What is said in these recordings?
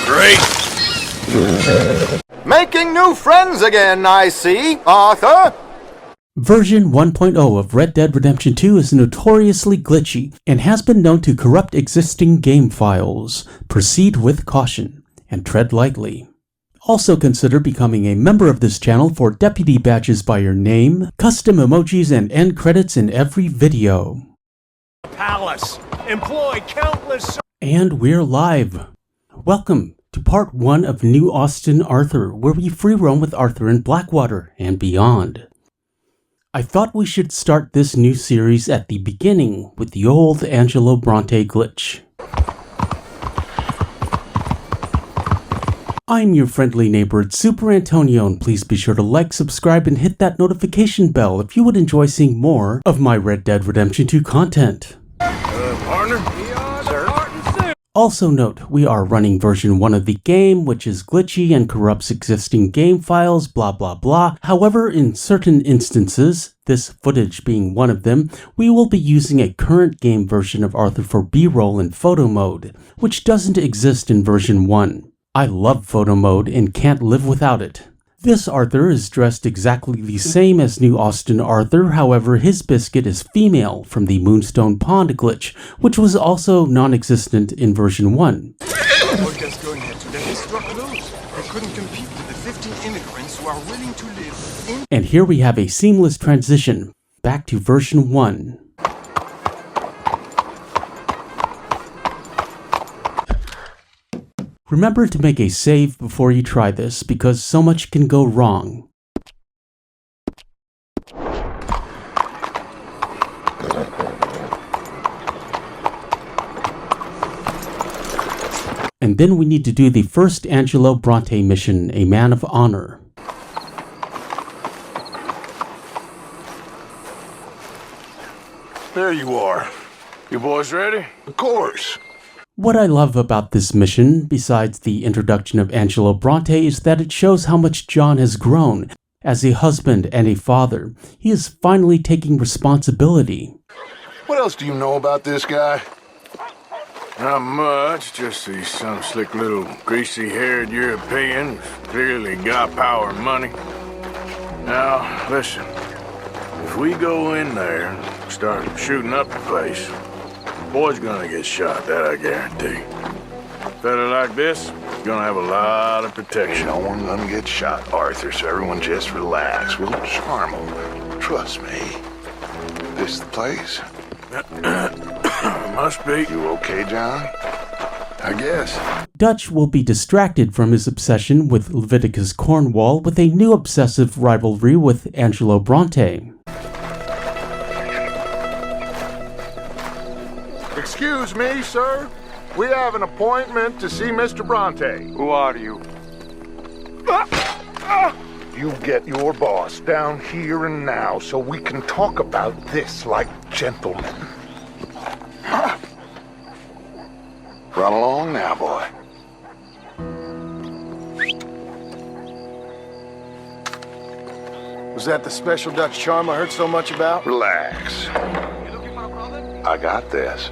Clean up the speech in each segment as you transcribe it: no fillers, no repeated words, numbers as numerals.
Great. Making new friends again, I see, Arthur. Version 1.0 of Red Dead Redemption 2 is notoriously glitchy and has been known to corrupt existing game files. Proceed with caution and tread lightly. Also consider becoming a member of this channel for deputy badges by your name, custom emojis, and end credits in every video. Palace. Employ countless... And we're live. Welcome to part 1 of New Austin Arthur, where we free roam with Arthur in Blackwater and beyond. I thought we should start this new series at the beginning with the old Angelo Bronte glitch. I'm your friendly neighbor, Superantonio, and please be sure to like, subscribe, and hit that notification bell if you would enjoy seeing more of my Red Dead Redemption 2 content. Partner? Also note, we are running version 1 of the game, which is glitchy and corrupts existing game files, blah blah blah. However, in certain instances, this footage being one of them, we will be using a current game version of Arthur for B-roll and photo mode, which doesn't exist in version 1. I love photo mode and can't live without it. This Arthur is dressed exactly the same as New Austin Arthur, however his biscuit is female from the Moonstone Pond glitch, which was also non-existent in version 1. And here we have a seamless transition back to version 1. Remember to make a save before you try this, because so much can go wrong. And then we need to do the first Angelo Bronte mission, a man of honor. There you are. You boys ready? Of course. What I love about this mission, besides the introduction of Angelo Bronte, is that it shows how much John has grown. As a husband and a father, he is finally taking responsibility. What else do you know about this guy? Not much, just he's some slick little greasy-haired European who's clearly got power and money. Now, listen, if we go in there and start shooting up the place, boy's gonna get shot, that I guarantee. A fella like this is gonna have a lot of protection. No one's gonna get shot, Arthur, so everyone just relax. We'll charm them. Trust me. This the place? Must be. You okay, John? I guess. Dutch will be distracted from his obsession with Leviticus Cornwall with a new obsessive rivalry with Angelo Bronte. Excuse me, sir. We have an appointment to see Mr. Bronte. Who are you? You get your boss down here and now so we can talk about this like gentlemen. Run along now, boy. Was that the special Dutch charm I heard so much about? Relax. I got this.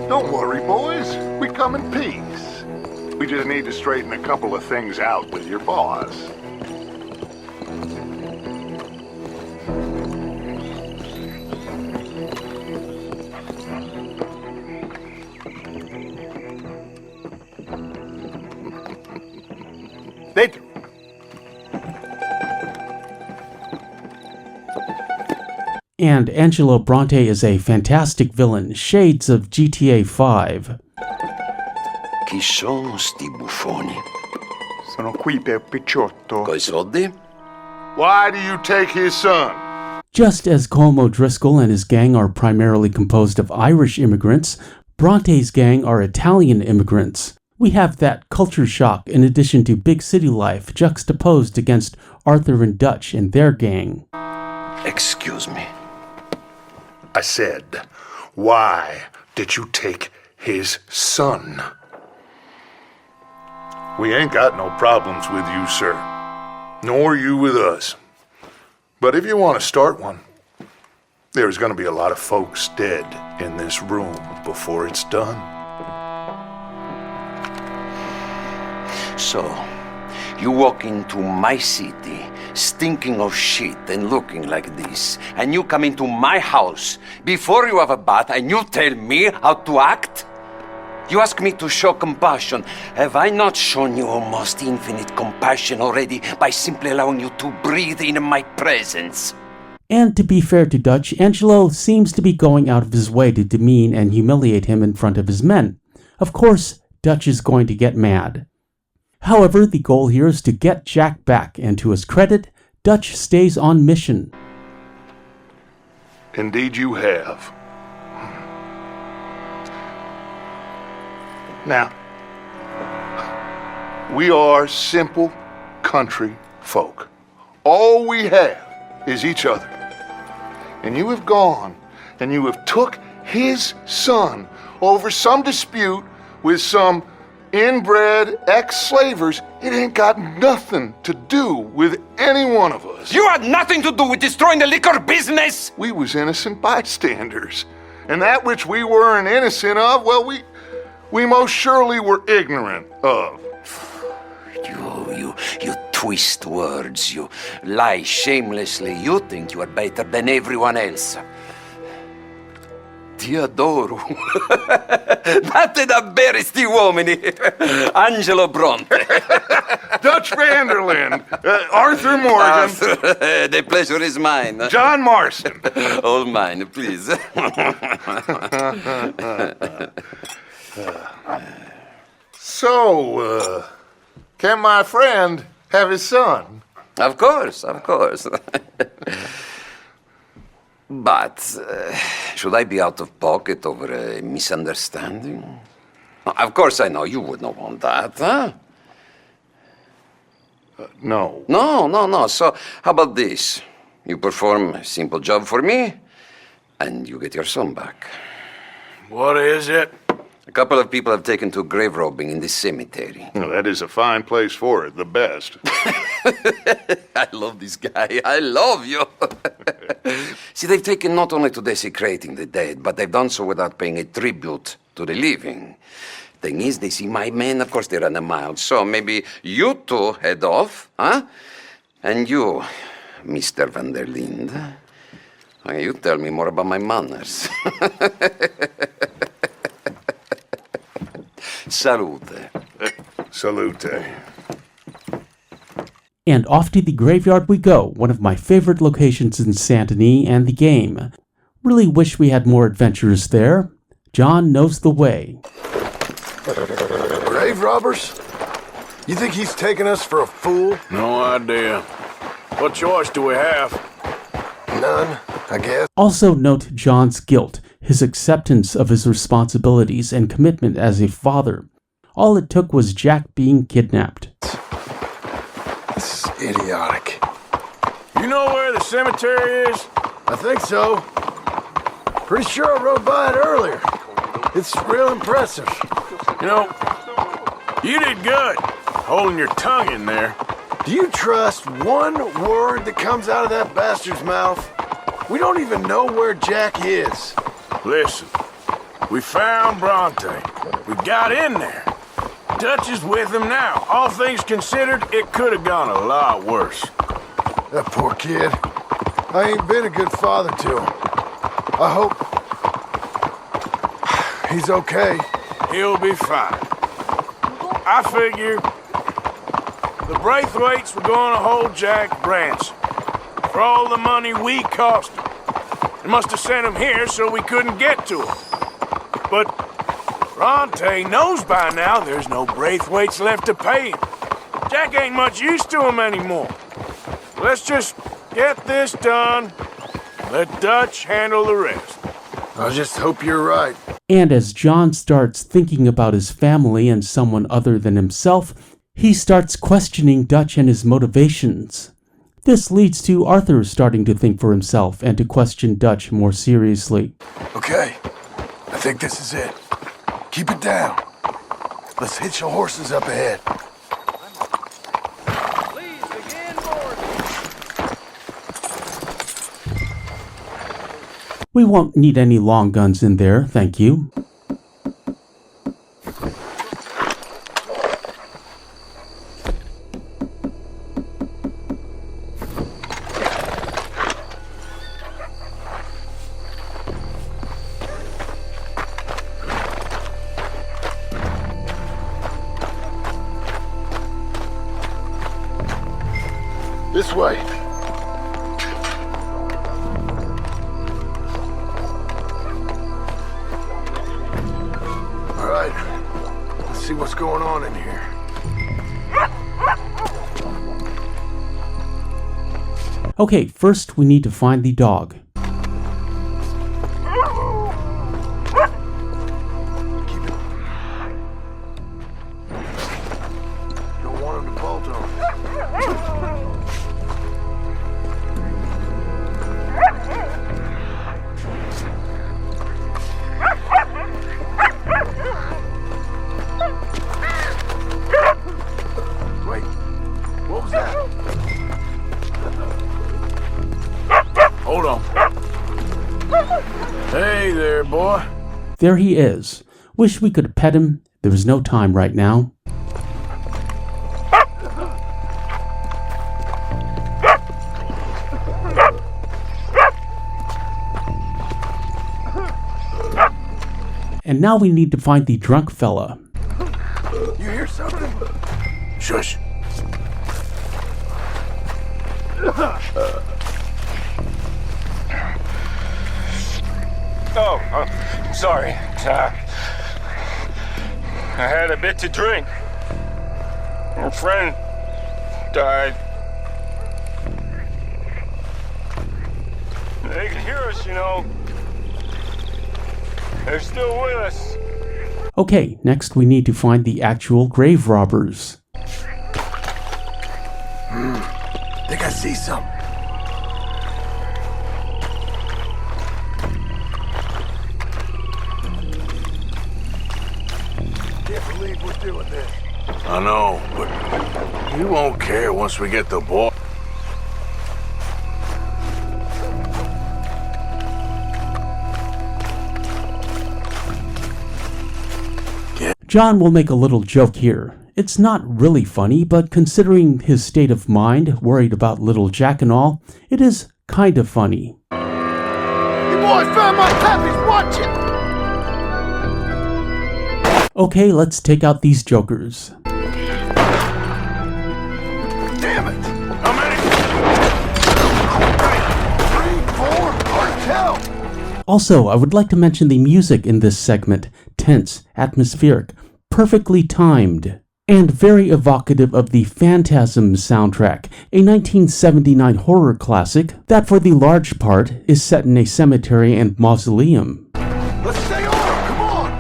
Don't worry, boys. We come in peace. We just need to straighten a couple of things out with your boss. Later. And Angelo Bronte is a fantastic villain, shades of GTA 5. Chi sono sti buffoni? Sono qui per Picciotto. Coi soldi? Why do you take his son? Just as Colm O'Driscoll and his gang are primarily composed of Irish immigrants, Bronte's gang are Italian immigrants. We have that culture shock in addition to big city life juxtaposed against Arthur and Dutch and their gang. Excuse me. I said, why did you take his son? We ain't got no problems with you, sir. Nor you with us. But if you want to start one, there's going to be a lot of folks dead in this room before it's done. So, you walk into my city, stinking of shit and looking like this, and you come into my house before you have a bath and you tell me how to act? You ask me to show compassion. Have I not shown you almost infinite compassion already by simply allowing you to breathe in my presence? And to be fair to Dutch, Angelo seems to be going out of his way to demean and humiliate him in front of his men. Of course, Dutch is going to get mad. However, the goal here is to get Jack back, and to his credit, Dutch stays on mission. Indeed you have. Now, we are simple country folk. All we have is each other. And you have gone and you have took his son over some dispute with some inbred ex-slavers. It ain't got nothing to do with any one of us. You had nothing to do with destroying the liquor business! We was innocent bystanders. And that which we weren't innocent of, well, we most surely were ignorant of. You twist words, you lie shamelessly, you think you are better than everyone else. Ti adoro. Date da bere sti uomini. Angelo Bronte. Dutch Vanderlyn, Arthur Morgan, The pleasure is mine. John Marston. All mine, please. So, can my friend have his son? Of course. But should I be out of pocket over a misunderstanding? Of course I know you would not want that, huh? No. No. So how about this? You perform a simple job for me, and you get your son back. What is it? A couple of people have taken to grave robbing in this cemetery. Well, that is a fine place for it, the best. I love this guy. I love you. See, they've taken not only to desecrating the dead, but they've done so without paying a tribute to the living. Thing is, they see my men, of course they run a mile. So maybe you two head off, huh? And you, Mr. Van der Linde, you tell me more about my manners. Salute. Salute. And off to the graveyard we go, one of my favorite locations in Saint Denis and the game. Really wish we had more adventures there. John knows the way. Grave robbers? You think he's taking us for a fool? No idea. What choice do we have? None, I guess. Also note John's guilt, his acceptance of his responsibilities and commitment as a father. All it took was Jack being kidnapped. This is idiotic. You know where the cemetery is? I think so. Pretty sure I rode by it earlier. It's real impressive. You know, you did good, holding your tongue in there. Do you trust one word that comes out of that bastard's mouth? We don't even know where Jack is. Listen, we found Bronte. We got in there. Dutch is with him now. All things considered, it could have gone a lot worse. That poor kid. I ain't been a good father to him. I hope he's okay. He'll be fine. I figure the Braithwaites were going to hold Jack ransom for all the money we cost him. They must have sent him here so we couldn't get to him. But Bronte knows by now there's no Braithwaites left to pay him. Jack ain't much use to him anymore. Let's just get this done. Let Dutch handle the rest. I just hope you're right. And as John starts thinking about his family and someone other than himself, he starts questioning Dutch and his motivations. This leads to Arthur starting to think for himself and to question Dutch more seriously. Okay, I think this is it. Keep it down. Let's hitch the horses up ahead. Please begin boarding. We won't need any long guns in there, thank you. This way. All right, let's see what's going on in here. Okay, first we need to find the dog. Keep it. Don't want him to bolt on. Wait, what was that? Hold on. Hey there, boy. There he is. Wish we could pet him. There is no time right now. And now we need to find the drunk fella. You hear something? Shush. Sorry. I had a bit to drink. A friend died. They can hear us, you know. They're still with us. Okay, next we need to find the actual grave robbers. Think I see something. Can't believe we're doing this. I know, but you won't care once we get the boy. John will make a little joke here. It's not really funny, but considering his state of mind, worried about little Jack and all, it is kind of funny. You boys found my puppies, watch it! Okay, let's take out these jokers. Damn it! How many? 3, 4, hard to tell. Also, I would like to mention the music in this segment. Tense, atmospheric, perfectly timed, and very evocative of the Phantasm soundtrack, a 1979 horror classic that for the large part is set in a cemetery and mausoleum. Let's stay on, come on!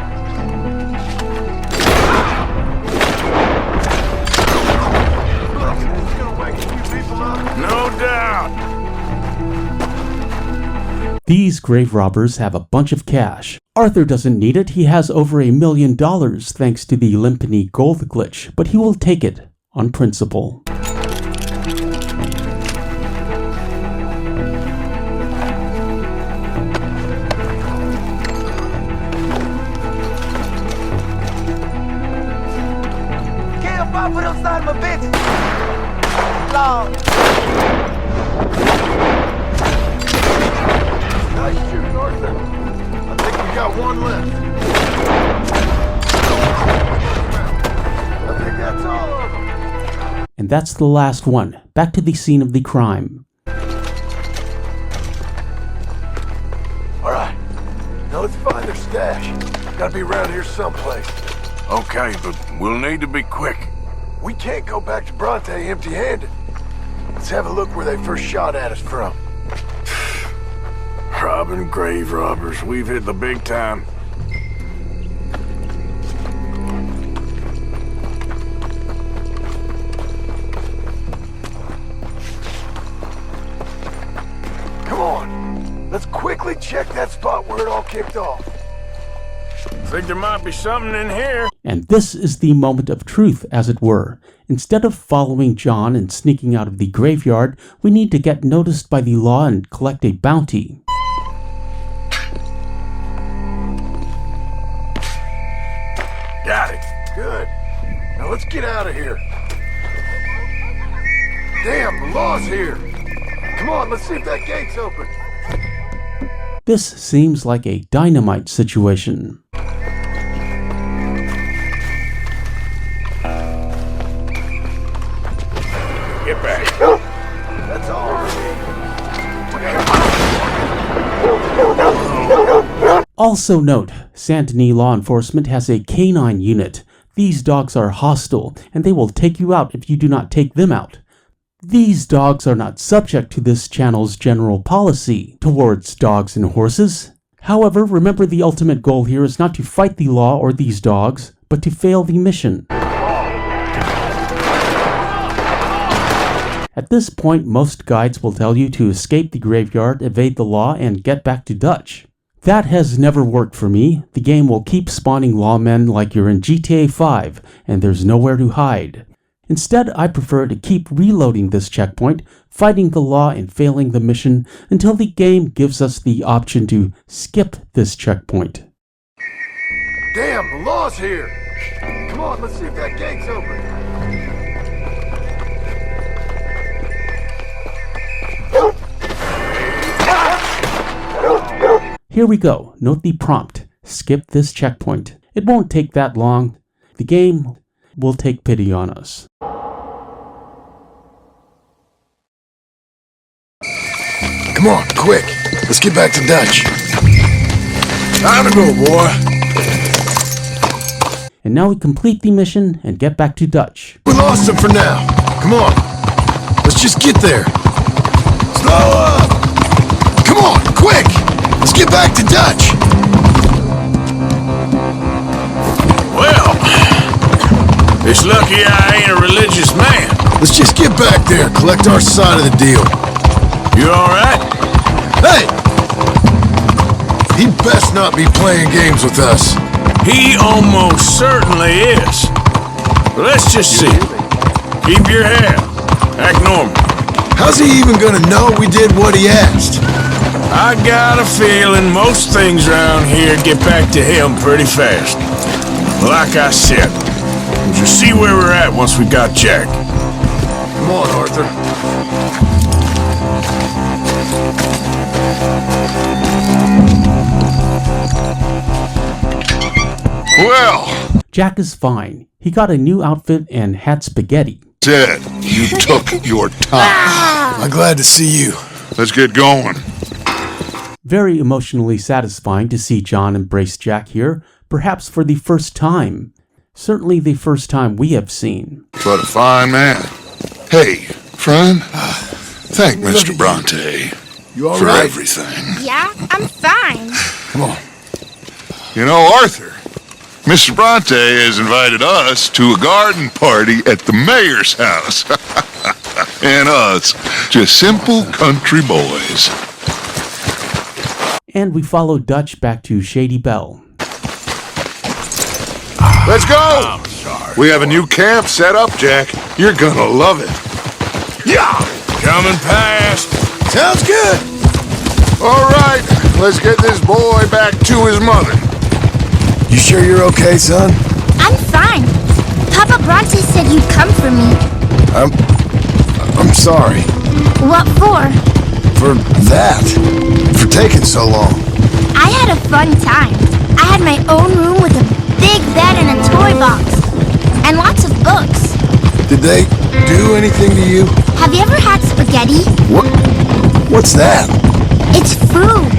Look, this is gonna wake a few people up. No doubt. These grave robbers have a bunch of cash. Arthur doesn't need it, he has over $1 million thanks to the Limpany gold glitch, but he will take it on principle. Can't pop it outside my bitch. Long. Nice shooting, Arthur. I think we got one left. I think that's all of them. And that's the last one. Back to the scene of the crime. All right, now let's find their stash. Gotta be around here someplace. Okay, but we'll need to be quick. We can't go back to Bronte empty-handed. Let's have a look where they first shot at us from. Robbing grave robbers. We've hit the big time. Let's quickly check that spot where it all kicked off. Think there might be something in here. And this is the moment of truth, as it were. Instead of following John and sneaking out of the graveyard, we need to get noticed by the law and collect a bounty. Got it. Good. Now let's get out of here. Damn, the law's here. Come on, let's see if that gate's open. This seems like a dynamite situation. Get back. That's all. Also note, Saint Denis law enforcement has a canine unit. These dogs are hostile, and they will take you out if you do not take them out. These dogs are not subject to this channel's general policy towards dogs and horses. However, remember the ultimate goal here is not to fight the law or these dogs, but to fail the mission. At this point, most guides will tell you to escape the graveyard, evade the law, and get back to Dutch. That has never worked for me. The game will keep spawning lawmen like you're in GTA 5, and there's nowhere to hide. Instead, I prefer to keep reloading this checkpoint, fighting the law and failing the mission until the game gives us the option to skip this checkpoint. Damn, the law's here. Come on, let's see if that gate's open. Here we go. Note the prompt. Skip this checkpoint. It won't take that long. The game will take pity on us. Come on, quick. Let's get back to Dutch. Time to go, boy. And now we complete the mission and get back to Dutch. We lost him for now. Come on. Let's just get there. Slow up! Come on, quick! Let's get back to Dutch. Well, it's lucky I ain't a religious man. Let's just get back there, collect our side of the deal. You all right? Hey! He best not be playing games with us. He almost certainly is. Let's just see. Keep your head. Act normal. How's he even gonna know we did what he asked? I got a feeling most things around here get back to him pretty fast. Like I said, we'll just see where we're at once we got Jack. Come on, Arthur. Well, Jack is fine. He got a new outfit and had spaghetti. Ted, you took your time. I'm glad to see you. Let's get going. Very emotionally satisfying to see John embrace Jack here, perhaps for the first time. Certainly the first time we have seen. What a fine man. Hey, friend, thank Mr. Bronte You all for right? everything. Yeah, I'm fine. Come on. You know, Arthur, Mr. Bronte has invited us to a garden party at the mayor's house. And us, just simple country boys. And we follow Dutch back to Shady Belle. Let's go! We have a new camp set up, Jack. You're gonna love it. Yeah! Coming past. Sounds good! All right, let's get this boy back to his mother. You sure you're okay, son? I'm fine. Papa Bronte said you'd come for me. I'm sorry. What for? For that. For taking so long. I had a fun time. I had my own room with a big bed and a toy box. And lots of books. Did they do anything to you? Have you ever had spaghetti? What's that? It's food.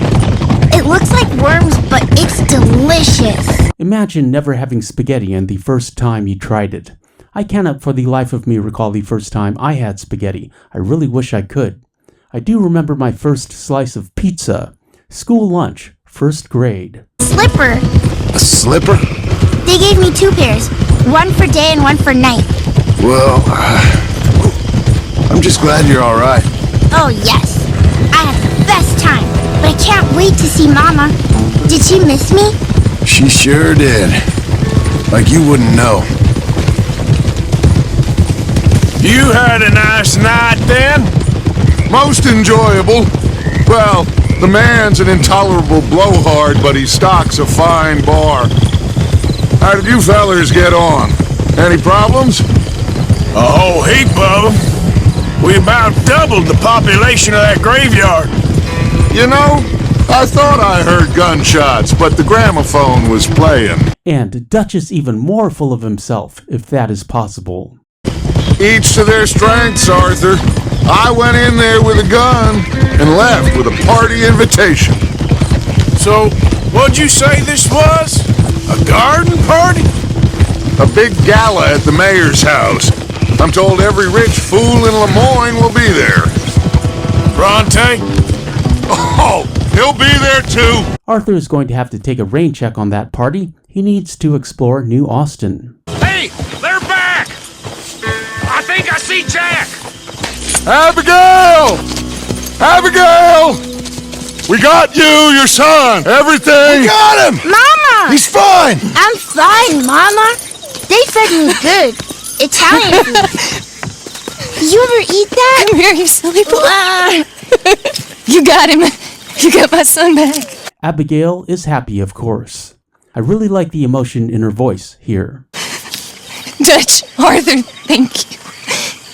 It looks like worms, but it's delicious. Imagine never having spaghetti and the first time you tried it. I cannot for the life of me recall the first time I had spaghetti. I really wish I could. I do remember my first slice of pizza. School lunch, first grade. Slipper. A slipper? They gave me 2 pairs. One for day and one for night. Well, I'm just glad you're all right. Oh, yes. I had the best time, but I can't can't wait to see Mama. Did she miss me? She sure did. Like you wouldn't know. You had a nice night then? Most enjoyable. Well, the man's an intolerable blowhard, but he stocks a fine bar. How did you fellers get on? Any problems? A whole heap of them. We about doubled the population of that graveyard. You know, I thought I heard gunshots, but the gramophone was playing. And Dutch is even more full of himself, if that is possible. Each to their strengths, Arthur. I went in there with a gun and left with a party invitation. So, what'd you say this was? A garden party? A big gala at the mayor's house. I'm told every rich fool in Lemoyne will be there. Bronte? Oh, he'll be there too. Arthur is going to have to take a rain check on that party. He needs to explore New Austin. Hey, they're back! I think I see Jack! Abigail! Abigail! We got you, your son, everything. We got him! Mama! He's fine! I'm fine, Mama. They fed me good. Italian food. Did you ever eat that? Come here, you silly boy. You got him. You got my son back. Abigail is happy, of course. I really like the emotion in her voice here. Dutch, Arthur, thank you.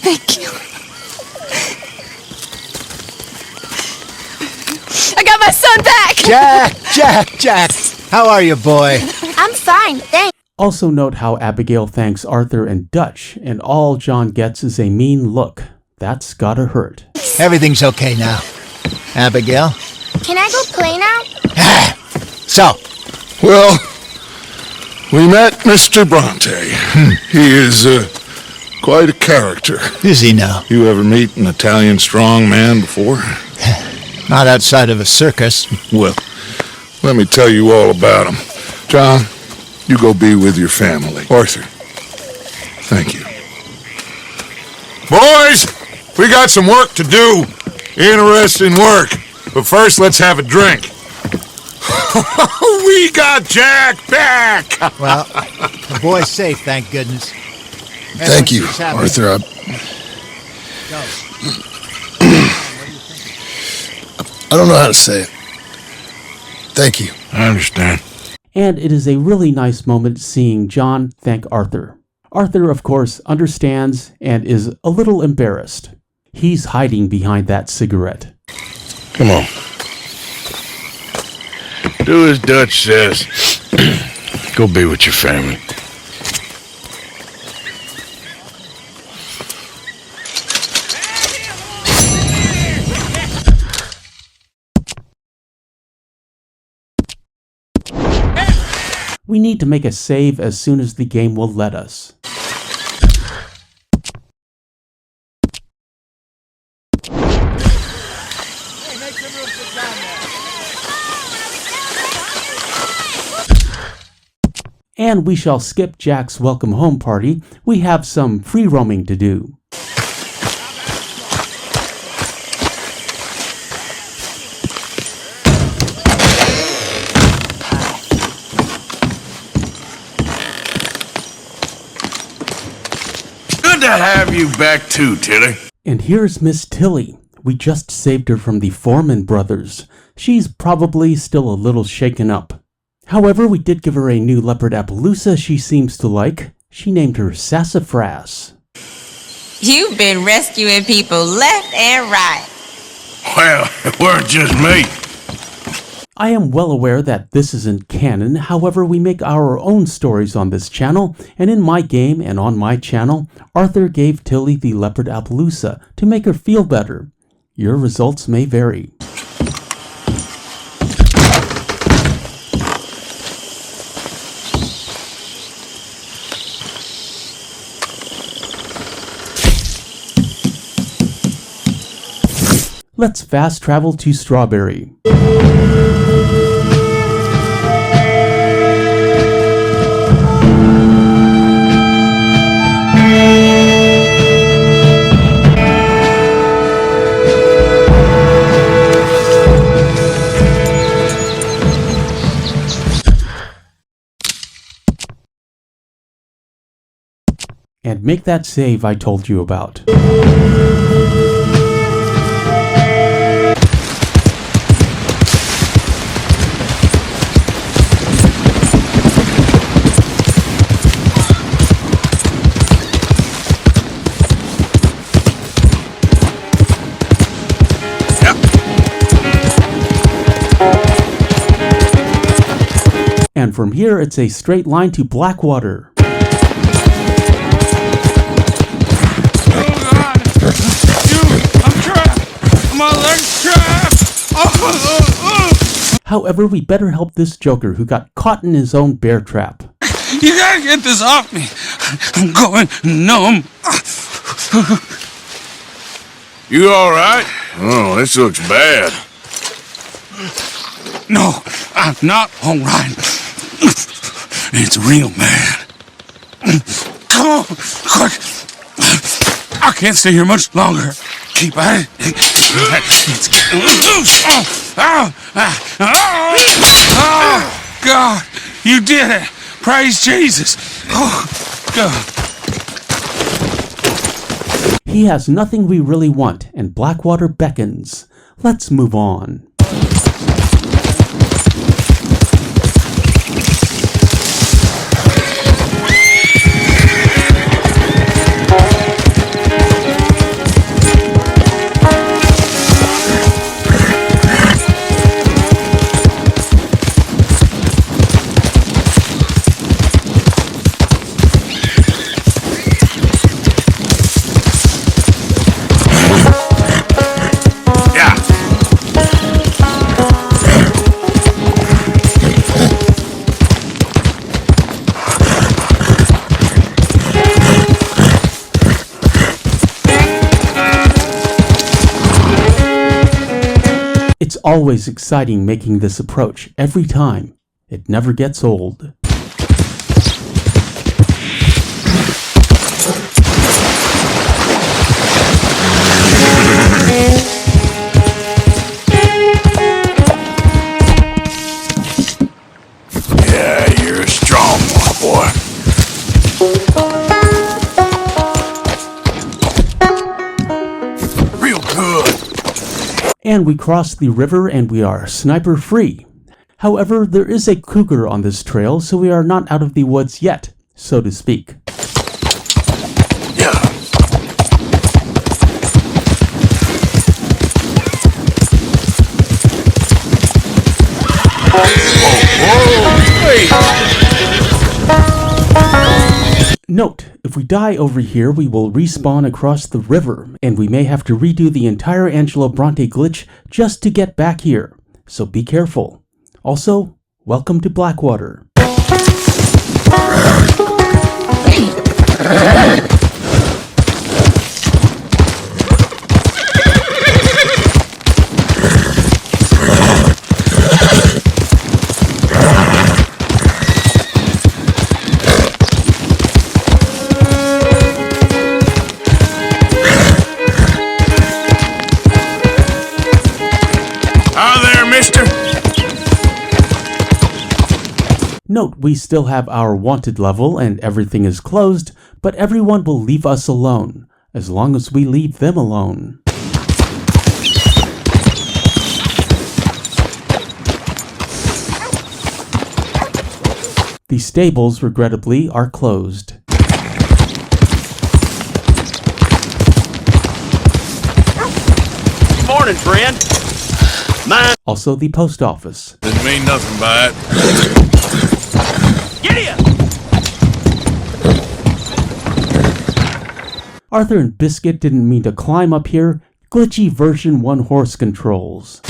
Thank you. I got my son back! Jack! How are you, boy? I'm fine, thanks. Also note how Abigail thanks Arthur and Dutch, and all John gets is a mean look. That's gotta hurt. Everything's okay now. Abigail? Can I go play now? So, Well, we met Mr. Bronte. He is quite a character. is he now? You ever meet an Italian strong man before? Not outside of a circus. Well, let me tell you all about him. John, you go be with your family. Arthur, thank you. Boys, we got some work to do. Interesting work. But first, let's have a drink. We got Jack back! Well, the boy's safe, thank goodness. Thank you, Arthur. I don't know how to say it. Thank you. I understand. And it is a really nice moment seeing John thank Arthur. Arthur, of course, understands and is a little embarrassed. He's hiding behind that cigarette. Come on. Do as Dutch says. Go be with your family. We need to make a save as soon as the game will let us. And we shall skip Jack's welcome home party. We have some free roaming to do. Good to have you back too, Tilly. And here's Miss Tilly. We just saved her from the Foreman brothers. She's probably still a little shaken up. However, we did give her a new leopard Appaloosa she seems to like. She named her Sassafras. You've been rescuing people left and right. Well, it weren't just me. I am well aware that this isn't canon, however we make our own stories on this channel, and in my game and on my channel, Arthur gave Tilly the leopard Appaloosa to make her feel better. Your results may vary. Let's fast travel to Strawberry. and make that save I told you about. And from here, it's a straight line to Blackwater. Oh God! I'm trapped! My leg's trapped! However, we better help this joker who got caught in his own bear trap. You gotta get this off me! I'm going numb! You alright? Oh, this looks bad. No, I'm not alright. It's real bad. Come on, quick! I can't stay here much longer. Keep at it. It's getting loose. Oh, God, you did it! Praise Jesus! Oh, God. He has nothing we really want, and Blackwater beckons. Let's move on. It's always exciting making this approach every time. It never gets old. Yeah, you're a strong one, boy. Real good. And we cross the river and we are sniper free. However, there is a cougar on this trail, so we are not out of the woods yet, so to speak. Yeah. Note, if we die over here, we will respawn across the river, and we may have to redo the entire Angelo Bronte glitch just to get back here, so be careful. Also, welcome to Blackwater. Note, we still have our wanted level and everything is closed, but everyone will leave us alone, as long as we leave them alone. The stables, regrettably, are closed. Morning, friend. Mine. Also the post office. Didn't mean nothing by it. Get here! Arthur and Biscuit didn't mean to climb up here. Glitchy version 1 horse controls.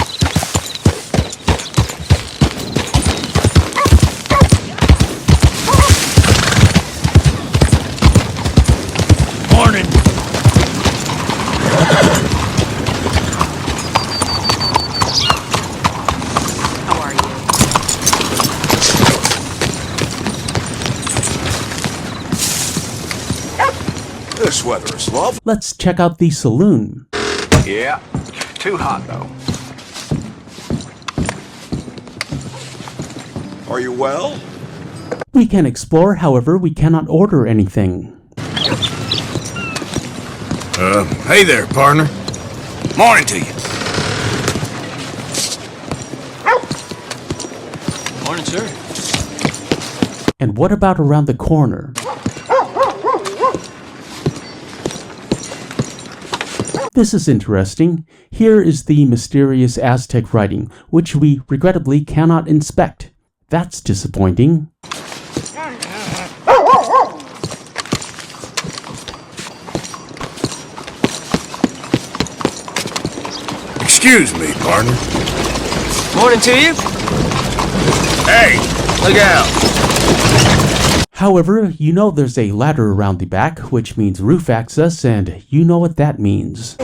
Morning. How are you? This weather is lovely. Let's check out the saloon. Yeah, too hot though. Are you well? We can explore, however, we cannot order anything. Hey there, partner. Morning to you. Morning, sir. And what about around the corner? This is interesting. Here is the mysterious Aztec writing, which we regrettably cannot inspect. That's disappointing. Excuse me, partner. Morning to you. Hey, look out. However, you know there's a ladder around the back, which means roof access, and you know what that means.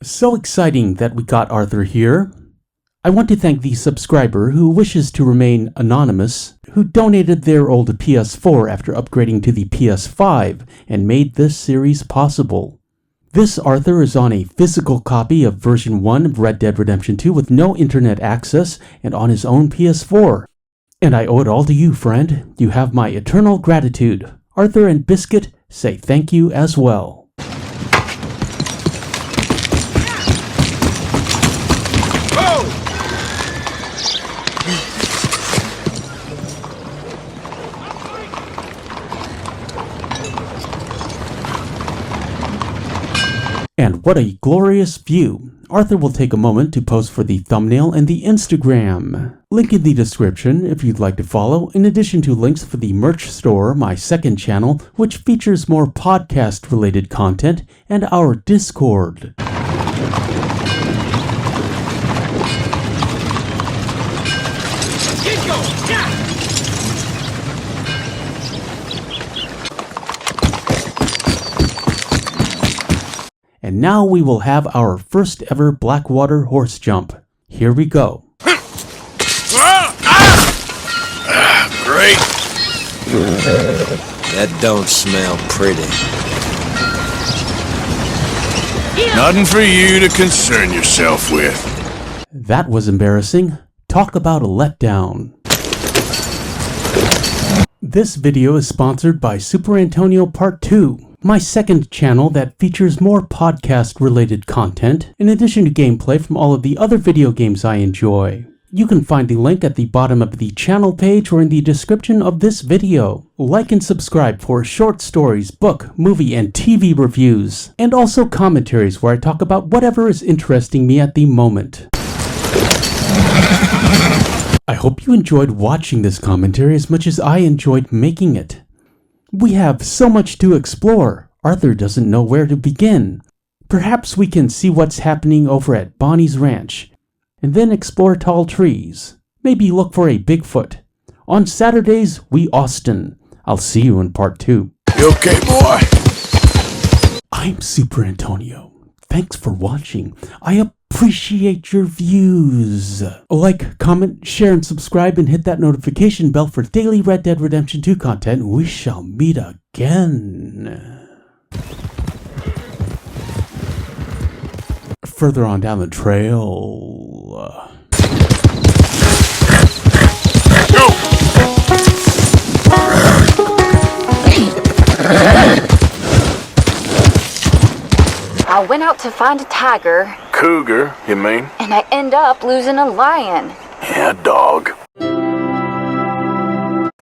So exciting that we got Arthur here. I want to thank the subscriber who wishes to remain anonymous, who donated their old PS4 after upgrading to the PS5 and made this series possible. This Arthur is on a physical copy of version 1 of Red Dead Redemption 2 with no internet access and on his own PS4. And I owe it all to you, friend. You have my eternal gratitude. Arthur and Biscuit say thank you as well. And what a glorious view. Arthur will take a moment to post for the thumbnail and the Instagram. Link in the description if you'd like to follow, in addition to links for the merch store, my second channel, which features more podcast-related content, and our Discord. And now we will have our first ever Blackwater horse jump. Here we go. Great. That don't smell pretty. Nothing for you to concern yourself with. That was embarrassing. Talk about a letdown. This video is sponsored by Superantonio Part 2. My second channel that features more podcast-related content, in addition to gameplay from all of the other video games I enjoy. You can find the link at the bottom of the channel page or in the description of this video. Like and subscribe for short stories, book, movie, and TV reviews, and also commentaries where I talk about whatever is interesting me at the moment. I hope you enjoyed watching this commentary as much as I enjoyed making it. We have so much to explore. Arthur doesn't know where to begin. Perhaps we can see what's happening over at Bonnie's ranch, and then explore tall trees. Maybe look for a Bigfoot. On Saturdays, we Austin. I'll see you in part 2. You okay, boy? I'm Super Antonio. Thanks for watching. I appreciate your views. Like, comment, share, and subscribe, and hit that notification bell for daily Red Dead Redemption 2 content. We shall meet again. Further on down the trail. I went out to find a tiger. Cougar, you mean? And I end up losing a lion. Yeah, dog.